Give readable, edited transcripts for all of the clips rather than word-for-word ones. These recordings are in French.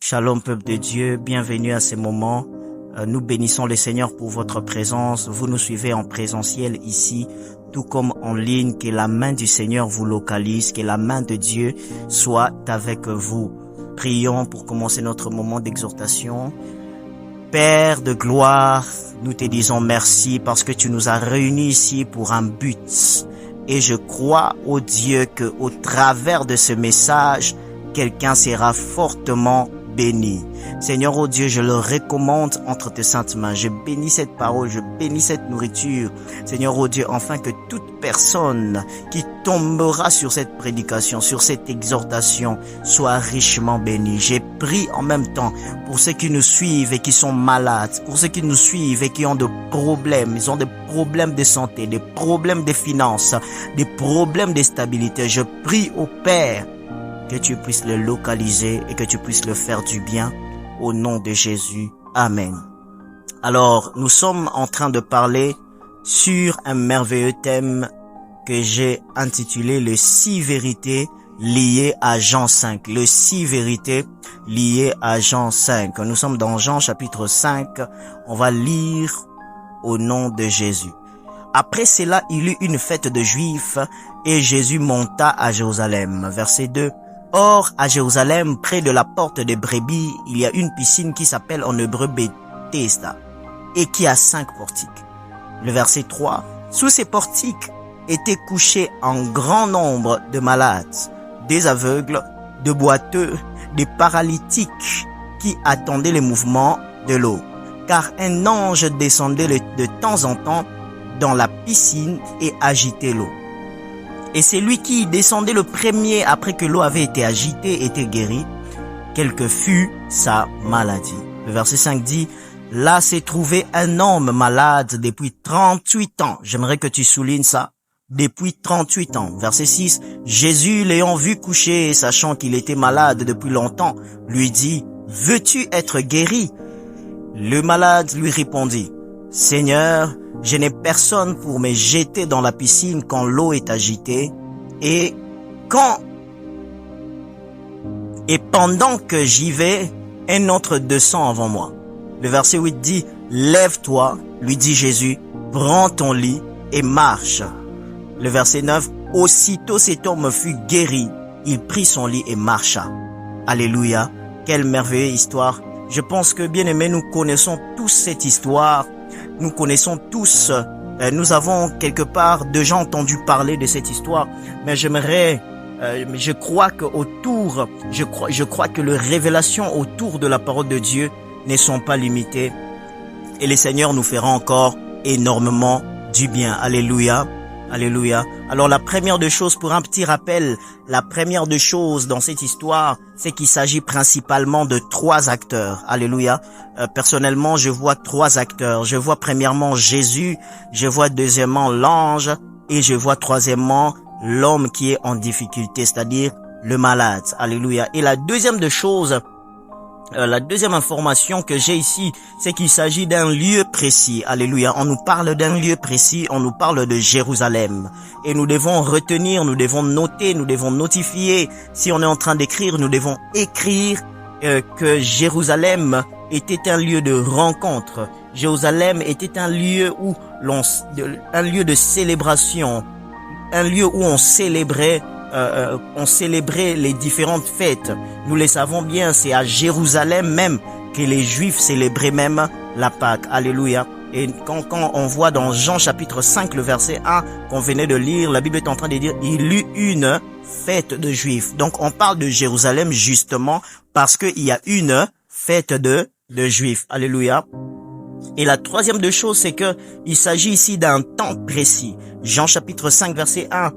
Shalom peuple de Dieu, bienvenue à ces moments. Nous bénissons le Seigneur pour votre présence. Vous nous suivez en présentiel ici, tout comme en ligne. Que la main du Seigneur vous localise, que la main de Dieu soit avec vous. Prions pour commencer notre moment d'exhortation. Père de gloire, nous te disons merci parce que tu nous as réunis ici pour un but. Et je crois au Dieu que au travers de ce message, quelqu'un sera fortement béni. Seigneur, oh Dieu, je le recommande entre tes saintes mains. Je bénis cette parole, je bénis cette nourriture. Seigneur, oh Dieu, afin que toute personne qui tombera sur cette prédication, sur cette exhortation, soit richement bénie. J'ai prié en même temps pour ceux qui nous suivent et qui sont malades, pour ceux qui nous suivent et qui ont des problèmes. Ils ont des problèmes de santé, des problèmes de finances, des problèmes de stabilité. Je prie au Père que tu puisses le localiser et que tu puisses le faire du bien au nom de Jésus. Amen. Alors, nous sommes en train de parler sur un merveilleux thème que j'ai intitulé les 6 vérités liées à Jean 5. Les 6 vérités liées à Jean 5. Nous sommes dans Jean chapitre 5. On va lire au nom de Jésus. Après cela, il y eut une fête de Juifs et Jésus monta à Jérusalem. Verset 2. Or, à Jérusalem, près de la porte des brebis, il y a une piscine qui s'appelle en hébreu Bethesda et qui a 5 portiques. Le verset 3. Sous ces portiques étaient couchés un grand nombre de malades, des aveugles, de boiteux, des paralytiques qui attendaient les mouvements de l'eau. Car un ange descendait de temps en temps dans la piscine et agitait l'eau. Et c'est lui qui descendait le premier après que l'eau avait été agitée était guéri, quelle que fût sa maladie. Le verset 5 dit, là s'est trouvé un homme malade depuis 38 ans. J'aimerais que tu soulignes ça. Depuis 38 ans. Verset 6, Jésus l'ayant vu coucher, sachant qu'il était malade depuis longtemps, lui dit, veux-tu être guéri? Le malade lui répondit, Seigneur, je n'ai personne pour me jeter dans la piscine quand l'eau est agitée et pendant que j'y vais, un autre descend avant moi. Le verset 8 dit, lève-toi, lui dit Jésus, prends ton lit et marche. Le verset 9, aussitôt cet homme fut guéri, il prit son lit et marcha. Alléluia, quelle merveilleuse histoire. Je pense que, bien aimés, nous connaissons tous cette histoire. Nous connaissons tous, nous avons quelque part déjà entendu parler de cette histoire, mais je crois que les révélations autour de la parole de Dieu ne sont pas limitées et le Seigneur nous fera encore énormément du bien. Alléluia. Alléluia. Alors la première des choses, pour un petit rappel, la première des choses dans cette histoire, c'est qu'il s'agit principalement de 3 acteurs. Alléluia. Personnellement, je vois 3 acteurs. Je vois premièrement Jésus, je vois deuxièmement l'ange et je vois troisièmement l'homme qui est en difficulté, c'est-à-dire le malade. Alléluia. Et la deuxième des choses, la deuxième information que j'ai ici, c'est qu'il s'agit d'un lieu précis. Alléluia. On nous parle d'un lieu précis, on nous parle de Jérusalem. Et nous devons retenir, nous devons noter, nous devons notifier. Si on est en train d'écrire, nous devons écrire que Jérusalem était un lieu de rencontre. Jérusalem était un lieu où un lieu de célébration, un lieu où on célébrait les différentes fêtes. Nous le savons bien, c'est à Jérusalem même que les Juifs célébraient même la Pâque. Alléluia. Et quand on voit dans Jean chapitre 5, le verset 1 qu'on venait de lire, la Bible est en train de dire, il eut une fête de Juifs. Donc on parle de Jérusalem justement parce qu'il y a une fête de Juifs. Alléluia. Et la troisième des choses, c'est que il s'agit ici d'un temps précis. Jean chapitre 5, verset 1.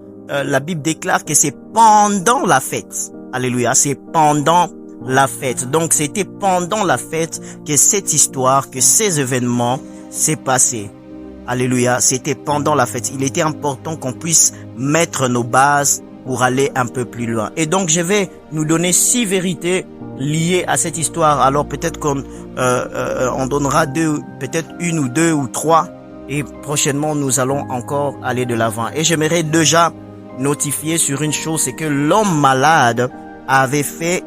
La Bible déclare que c'est pendant la fête. Alléluia, c'est pendant la fête. Donc c'était pendant la fête que cette histoire, que ces événements s'est passé. Alléluia, c'était pendant la fête. Il était important qu'on puisse mettre nos bases pour aller un peu plus loin. Et donc je vais nous donner 6 vérités liées à cette histoire. Alors peut-être qu'on donnera peut-être 1 ou 2 ou 3. Et prochainement nous allons encore aller de l'avant. Et j'aimerais déjà notifier sur une chose, c'est que l'homme malade avait fait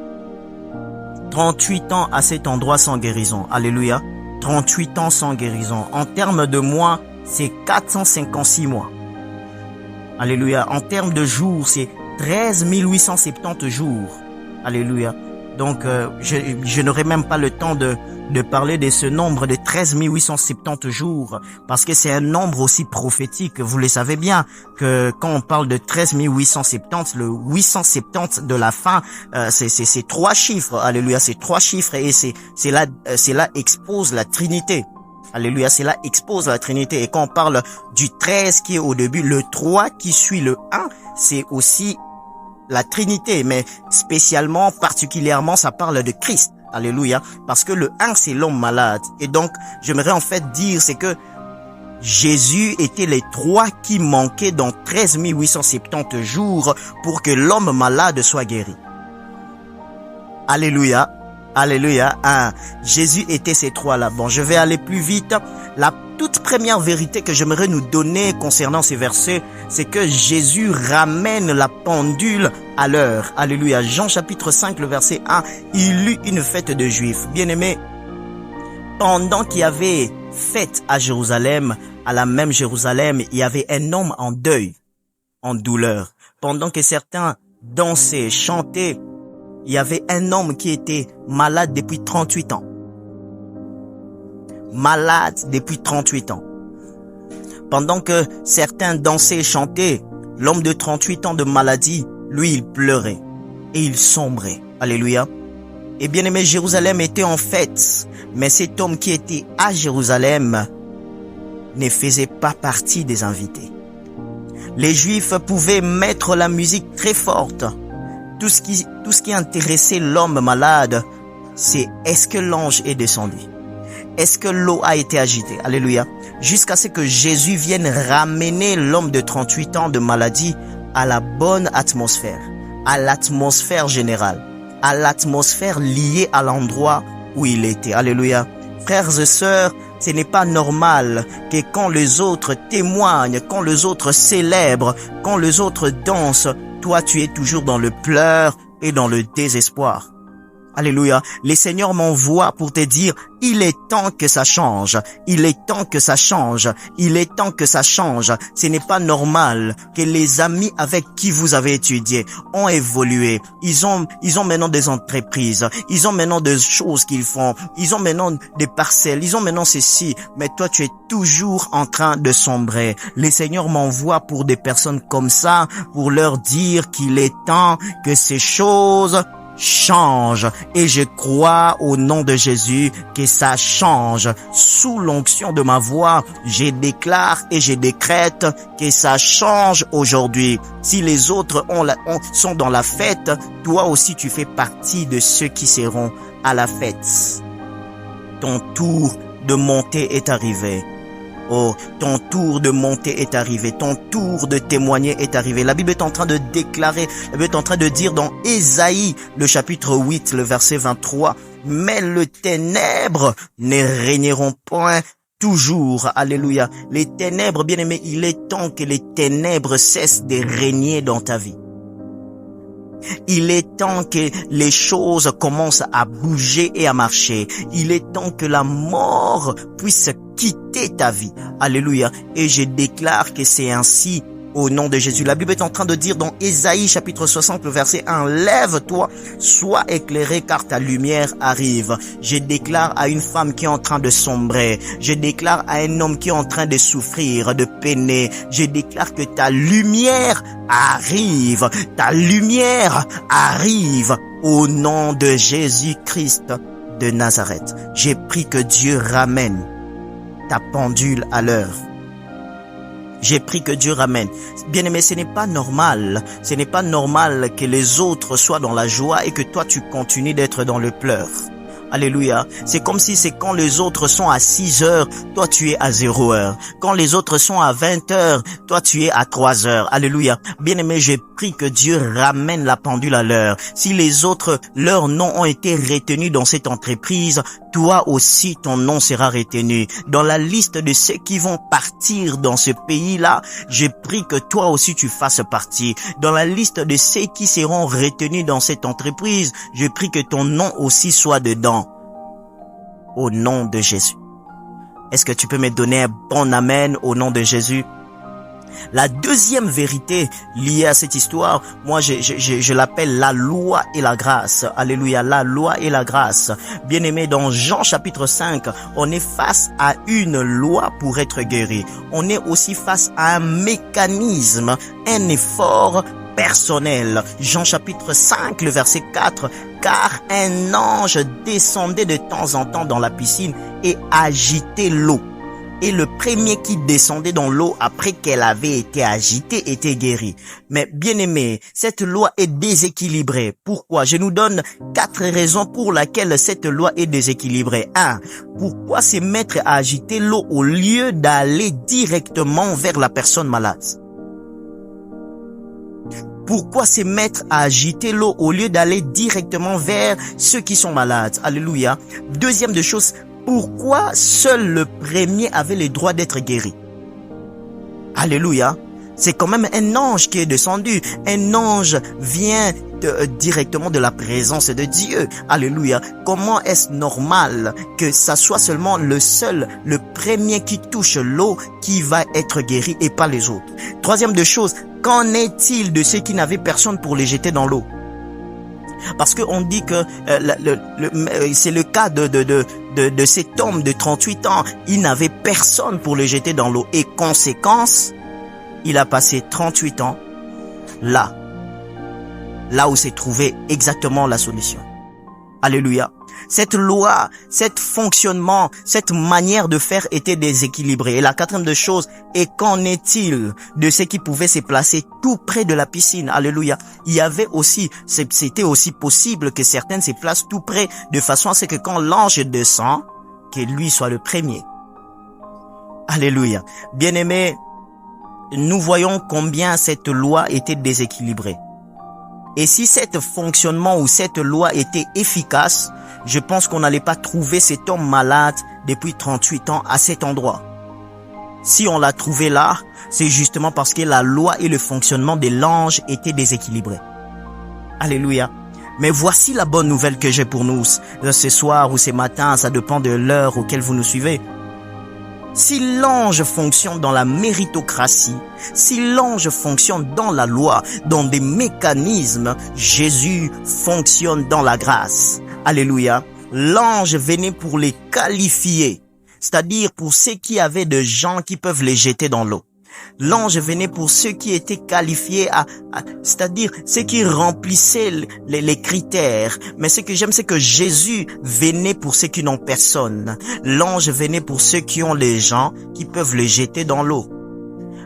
38 ans à cet endroit sans guérison. Alléluia. 38 ans sans guérison. En termes de mois, c'est 456 mois. Alléluia. En termes de jours, c'est 13 870 jours. Alléluia. Donc, je n'aurai même pas le temps de parler de ce nombre de 13 870 jours, parce que c'est un nombre aussi prophétique. Vous le savez bien que quand on parle de 13 870, le 870 de la fin, c'est trois chiffres. Alléluia, c'est trois chiffres et c'est là expose la Trinité. Alléluia, c'est là expose la Trinité. Et quand on parle du 13 qui est au début, le 3 qui suit le 1, c'est aussi la Trinité, mais spécialement, particulièrement, ça parle de Christ. Alléluia. Parce que le 1, c'est l'homme malade. Et donc, j'aimerais en fait dire, c'est que Jésus était les 3 qui manquaient dans 13 870 jours pour que l'homme malade soit guéri. Alléluia. Alléluia. Jésus était ces 3-là. Bon, je vais aller plus vite. La toute première vérité que j'aimerais nous donner concernant ces versets, c'est que Jésus ramène la pendule à l'heure. Alléluia. Jean chapitre 5, le verset 1, il eut une fête de Juifs. Bien-aimés, pendant qu'il y avait fête à Jérusalem, à la même Jérusalem, il y avait un homme en deuil, en douleur. Pendant que certains dansaient, chantaient, il y avait un homme qui était malade depuis 38 ans. Malade depuis 38 ans. Pendant que certains dansaient et chantaient, l'homme de 38 ans de maladie, lui, il pleurait et il sombrait. Alléluia. Et bien aimé, Jérusalem était en fête, mais cet homme qui était à Jérusalem ne faisait pas partie des invités. Les Juifs pouvaient mettre la musique très forte. Tout ce qui intéressait l'homme malade, c'est est-ce que l'ange est descendu? Est-ce que l'eau a été agitée? Alléluia. Jusqu'à ce que Jésus vienne ramener l'homme de 38 ans de maladie à la bonne atmosphère, à l'atmosphère générale, à l'atmosphère liée à l'endroit où il était. Alléluia. Frères et sœurs, ce n'est pas normal que quand les autres témoignent, quand les autres célèbrent, quand les autres dansent, toi tu es toujours dans le pleur et dans le désespoir. Alléluia. Le Seigneur m'envoie pour te dire, il est temps que ça change. Il est temps que ça change. Il est temps que ça change. Ce n'est pas normal que les amis avec qui vous avez étudié ont évolué. Ils ont maintenant des entreprises. Ils ont maintenant des choses qu'ils font. Ils ont maintenant des parcelles. Ils ont maintenant ceci. Mais toi, tu es toujours en train de sombrer. Le Seigneur m'envoie pour des personnes comme ça, pour leur dire qu'il est temps que ces choses change, et je crois au nom de Jésus que ça change. Sous l'onction de ma voix, je déclare et je décrète que ça change aujourd'hui. Si les autres sont dans la fête, toi aussi tu fais partie de ceux qui seront à la fête. Ton tour de monter est arrivé. Oh, ton tour de monter est arrivé, ton tour de témoigner est arrivé. La Bible est en train de déclarer, la Bible est en train de dire dans Ésaïe, le chapitre 8, le verset 23, « Mais les ténèbres ne régneront point toujours. » Alléluia. Les ténèbres, bien-aimés, il est temps que les ténèbres cessent de régner dans ta vie. Il est temps que les choses commencent à bouger et à marcher. Il est temps que la mort puisse quitter ta vie. Alléluia. Et je déclare que c'est ainsi au nom de Jésus. La Bible est en train de dire dans Ésaïe chapitre 60, le verset 1, « Lève-toi, sois éclairé car ta lumière arrive. » Je déclare à une femme qui est en train de sombrer. Je déclare à un homme qui est en train de souffrir, de peiner. Je déclare que ta lumière arrive. Ta lumière arrive au nom de Jésus-Christ de Nazareth. J'ai pris que Dieu ramène ta pendule à l'heure. J'ai pris que Dieu ramène. Bien-aimé, ce n'est pas normal. Ce n'est pas normal que les autres soient dans la joie et que toi tu continues d'être dans le pleur. Alléluia. C'est comme si c'est quand les autres sont à 6 heures, toi tu es à 0 heure. Quand les autres sont à 20 heures, toi tu es à 3 heures. Alléluia. Bien-aimé, j'ai pris que Dieu ramène la pendule à l'heure. Si les autres, leurs noms ont été retenus dans cette entreprise, toi aussi ton nom sera retenu. Dans la liste de ceux qui vont partir dans ce pays-là, je prie que toi aussi tu fasses partie. Dans la liste de ceux qui seront retenus dans cette entreprise, je prie que ton nom aussi soit dedans. Au nom de Jésus. Est-ce que tu peux me donner un bon amen au nom de Jésus? La deuxième vérité liée à cette histoire, moi je l'appelle la loi et la grâce. Alléluia, la loi et la grâce. Bien-aimé, dans Jean chapitre 5, on est face à une loi pour être guéri. On est aussi face à un mécanisme, un effort personnel. Jean chapitre 5, le verset 4, car un ange descendait de temps en temps dans la piscine et agitait l'eau. Et le premier qui descendait dans l'eau après qu'elle avait été agitée était guéri. Mais bien aimé, cette loi est déséquilibrée. Pourquoi? Je nous donne 4 raisons pour lesquelles cette loi est déséquilibrée. 1. Pourquoi se mettre à agiter l'eau au lieu d'aller directement vers la personne malade? Pourquoi se mettre à agiter l'eau au lieu d'aller directement vers ceux qui sont malades? Alléluia. Deuxième de choses, pourquoi seul le premier avait le droit d'être guéri? Alléluia. C'est quand même un ange qui est descendu. Un ange vient directement de la présence de Dieu. Alléluia. Comment est-ce normal que ça soit seulement le premier qui touche l'eau qui va être guéri et pas les autres? Troisième de choses, qu'en est-il de ceux qui n'avaient personne pour les jeter dans l'eau? Parce qu'on dit que c'est le cas de cet homme de 38 ans. Il n'avait personne pour le jeter dans l'eau. Et conséquence, il a passé 38 ans là où s'est trouvée exactement la solution. Alléluia. Cette loi, cet fonctionnement, cette manière de faire était déséquilibrée. Et la quatrième chose, et qu'en est-il de ceux qui pouvaient se placer tout près de la piscine? Alléluia. Il y avait aussi, c'était aussi possible que certaines se placent tout près, de façon à ce que quand l'ange descend, que lui soit le premier. Alléluia. Bien-aimés, nous voyons combien cette loi était déséquilibrée. Et si cet fonctionnement ou cette loi était efficace, je pense qu'on n'allait pas trouver cet homme malade depuis 38 ans à cet endroit. Si on l'a trouvé là, c'est justement parce que la loi et le fonctionnement de l'ange étaient déséquilibrés. Alléluia. Mais voici la bonne nouvelle que j'ai pour nous ce soir ou ce matin, ça dépend de l'heure auquel vous nous suivez. Si l'ange fonctionne dans la méritocratie, si l'ange fonctionne dans la loi, dans des mécanismes, Jésus fonctionne dans la grâce. Alléluia. L'ange venait pour les qualifier, c'est-à-dire pour ceux qui avaient des gens qui peuvent les jeter dans l'eau. L'ange venait pour ceux qui étaient qualifiés c'est-à-dire ceux qui remplissaient les critères. Mais ce que j'aime, c'est que Jésus venait pour ceux qui n'ont personne. L'ange venait pour ceux qui ont les gens qui peuvent les jeter dans l'eau.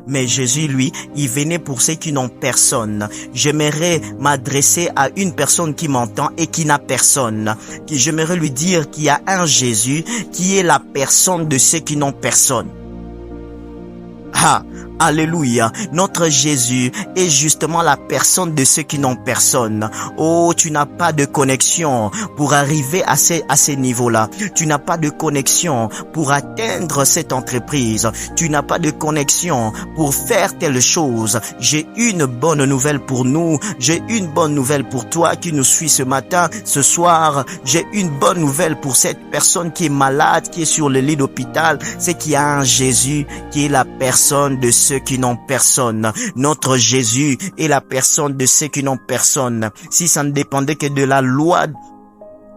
Mais Jésus, lui, il venait pour ceux qui n'ont personne. J'aimerais m'adresser à une personne qui m'entend et qui n'a personne. J'aimerais lui dire qu'il y a un Jésus qui est la personne de ceux qui n'ont personne. Ah, alléluia. Notre Jésus est justement la personne de ceux qui n'ont personne. Oh, tu n'as pas de connexion pour arriver à ces niveaux-là. Tu n'as pas de connexion pour atteindre cette entreprise. Tu n'as pas de connexion pour faire telle chose. J'ai une bonne nouvelle pour nous. J'ai une bonne nouvelle pour toi qui nous suis ce matin, ce soir. J'ai une bonne nouvelle pour cette personne qui est malade, qui est sur le lit d'hôpital. C'est qu'il y a un Jésus qui est la personne de ceux qui n'ont personne. Notre Jésus est la personne de ceux qui n'ont personne. Si ça ne dépendait que de la loi,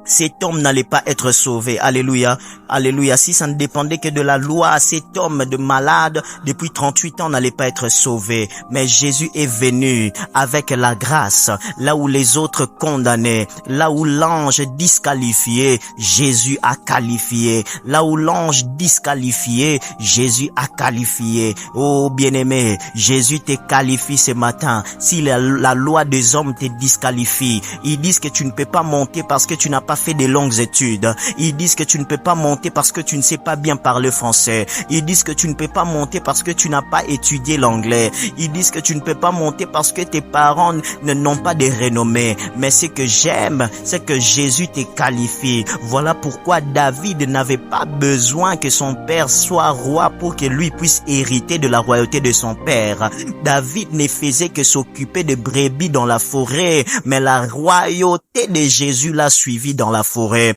cet homme n'allait pas être sauvé. Alléluia. Alléluia. Si ça ne dépendait que de la loi, cet homme de malade depuis 38 ans n'allait pas être sauvé. Mais Jésus est venu avec la grâce. Là où les autres condamnaient, là où l'ange disqualifié, Jésus a qualifié. Là où l'ange disqualifié, Jésus a qualifié. Oh bien-aimé, Jésus te qualifie ce matin. Si la loi des hommes te disqualifie, ils disent que tu ne peux pas monter parce que tu n'as pas pas fait de longues études. Ils disent que tu ne peux pas monter parce que tu ne sais pas bien parler français. Ils disent que tu ne peux pas monter parce que tu n'as pas étudié l'anglais. Ils disent que tu ne peux pas monter parce que tes parents n'ont pas de renommée. Mais ce que j'aime, c'est que Jésus te qualifie. Voilà pourquoi David n'avait pas besoin que son père soit roi pour que lui puisse hériter de la royauté de son père. David ne faisait que s'occuper de brebis dans la forêt, mais la royauté de Jésus l'a suivi dans la forêt.